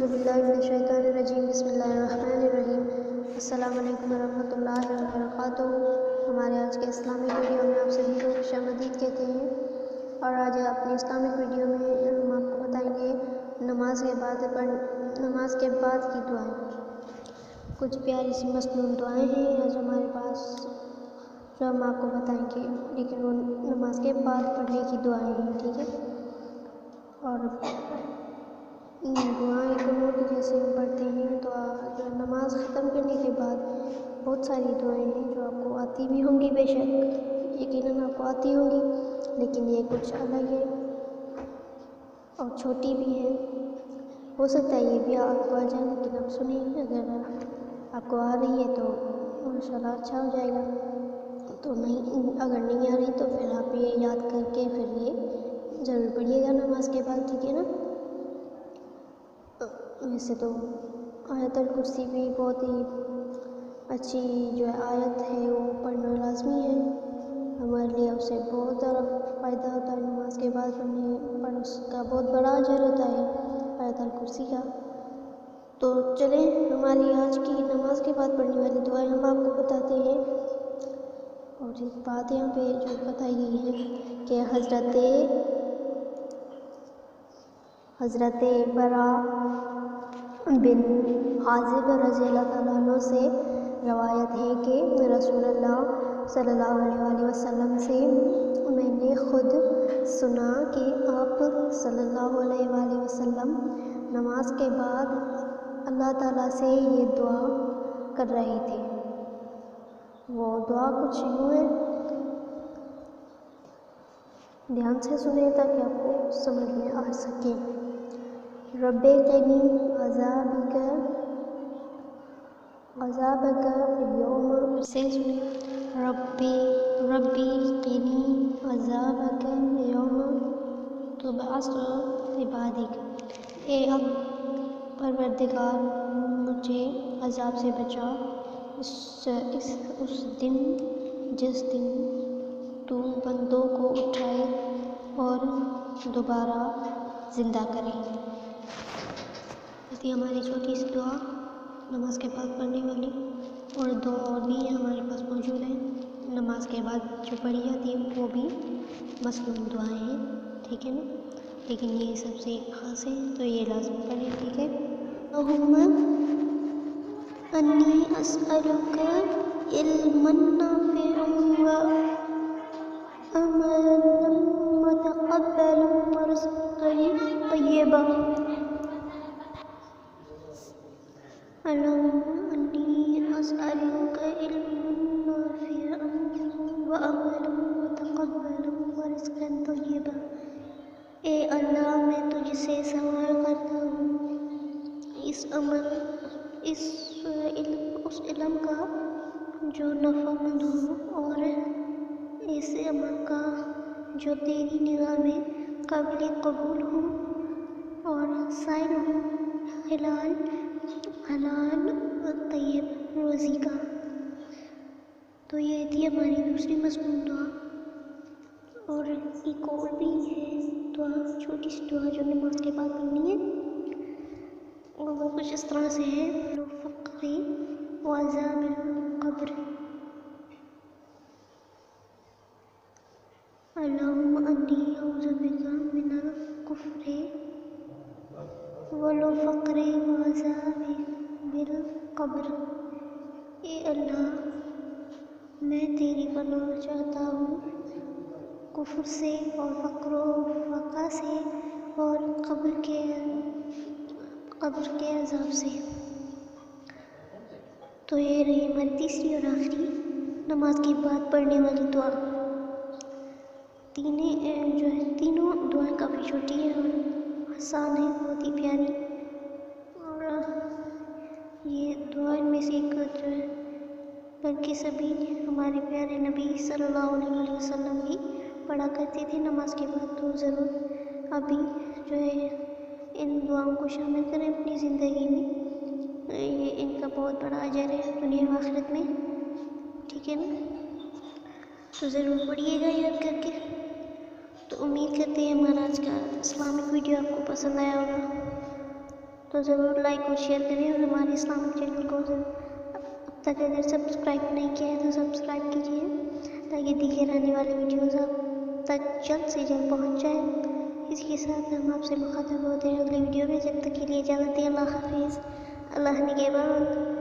اعوذ باللہ من الشیطان الرجیم بسم اللہ الرحمن الرحیم السلام علیکم ورحمۃ اللہ وبرکاتہ۔ ہمارے آج کے اسلامک ویڈیو میں آپ سبھی کو خوش آمدید کہتے ہیں، اور آج اپنی اسلامک ویڈیو میں ہم آپ کو بتائیں گے نماز کے بعد کی دعائیں۔ کچھ پیاری سی مصنون دعائیں ہیں آج ہمارے پاس جو ہم آپ کو بتائیں گے، لیکن وہ نماز کے بعد پڑھنے کی دعائیں ہیں، ٹھیک ہے۔ اور دعائیں قنوت جیسے ہم پڑھتے ہیں تو نماز ختم کرنے کے بعد بہت ساری دعائیں ہیں جو آپ کو آتی بھی ہوں گی، بے شک یقیناً آپ کو آتی ہوں گی، لیکن یہ کچھ الگ ہے اور چھوٹی بھی ہے۔ ہو سکتا ہے یہ بھی آپ کو آ جائے، لیکن آپ سنیں، اگر آپ کو آ رہی ہے تو ماشاءاللہ اچھا ہو جائے گا، تو نہیں اگر نہیں آ رہی تو پھر آپ یہ یاد کر کے پھر یہ ضرور پڑھیے گا نماز کے بعد، ٹھیک ہے نا۔ ویسے تو آیت الکرسی بھی بہت ہی اچھی جو ہے آیت ہے، وہ پڑھنا لازمی ہے ہمارے لیے، اس سے بہت زیادہ فائدہ ہوتا ہے نماز کے بعد پڑھنے پر، اس کا بہت بڑا اجر ہوتا ہے آیت الکرسی کا۔ تو چلیں ہماری آج کی نماز کے بعد پڑھنے والی دعائیں ہم آپ کو بتاتے ہیں، اور ایک بات یہاں پہ جو بتائی گئی ہے کہ حضرت برا بن حازب رضی اللہ تعالیٰ عنہ سے روایت ہے کہ رسول اللہ صلی اللہ علیہ وآلہ وسلم سے میں نے خود سنا کہ آپ صلی اللہ علیہ وآلہ وسلم نماز کے بعد اللہ تعالیٰ سے یہ دعا کر رہے تھے۔ وہ دعا کچھ یوں ہے، دھیان سے سنیں تاکہ آپ کو سمجھ میں آ سکے۔ رب قنی عذابک یوم سے سنیں، ربی قنی عذابک یوم تبعث عبادک، اے اب پروردگار مجھے عذاب سے بچا اس دن جس دن تو بندوں کو اٹھائے اور دوبارہ زندہ کرے۔ یہ ہماری چھوٹی سی دعا نماز کے بعد پڑھنے والی، اور دو اور بھی ہمارے پاس موجود ہیں نماز کے بعد جو پڑھی جاتی ہیں، وہ بھی مصنون دعائیں ہیں، ٹھیک ہے نا، لیکن یہ سب سے خاص ہے تو یہ لازمی پڑھیں، ٹھیک ہے۔ اللہم انی اسألک علما نافعا وعملا متقبلا ورزقا طیبا۔ اللہم انی اسألک علما نافعا وعملا متقبلا ورزقا طیبا۔ اے اللہ میں تجھ سے سوال کرتا ہوں اس علم کا جو نفع مند ہو، اور ایسے عمل کا جو تیری نگاہ میں قابل قبول ہو اور سائل ہو، حلال و طیب روزی کا۔ تو یہ تھی ہماری دوسری مضمون دعا، اور ایک اور بھی ہے دعا، چھوٹی سی دعا جو نماز کے بعد پڑھنی ہے، اور وہ کچھ اس طرح سے ہے، فقر و عذاب القبر۔ اللہم انی اعوذ بک من الکفر والفقر وعذاب القبر۔ اے اللہ میں تیری پناہ چاہتا ہوں کفر سے اور فقر و فقہ سے اور قبر کے عذاب سے۔ تو یہ رہی ہماری تیسری اور آخری نماز کے بعد پڑھنے والی دعا۔ تینوں دعائیں کافی چھوٹی ہیں اور آسان ہیں، بہت ہی پیاری، اور یہ دعائیں میں سے ایک جو ہے، بلکہ سبھی ہمارے پیارے نبی صلی اللہ علیہ وسلم بھی پڑھا کرتے تھے نماز کے بعد، تو ضرور ابھی جو ہے ان دعاؤں کو شامل کریں اپنی زندگی میں، یہ ان کا بہت بڑا اجر ہے دنیا و آخرت میں، ٹھیک ہے نا۔ تو ضرور پڑھیے گا یاد کر کے۔ تو امید کرتے ہیں ہمارا آج کا اسلامک ویڈیو آپ کو پسند آیا ہوگا۔ تو ضرور لائک اور شیئر کریں، اور ہمارے اسلامک چینل کو اب تک اگر سبسکرائب نہیں کیا ہے تو سبسکرائب کیجیے تاکہ دیگر آنے والے ویڈیوز آپ تک جلد سے جلد پہنچ جائیں۔ اسی کے ساتھ ہم آپ سے مخاطب ہوتے ہیں اگلی ویڈیو میں، جب تک کے لیے اجازت دیں، اللہ حافظ، اللہ نگہبان۔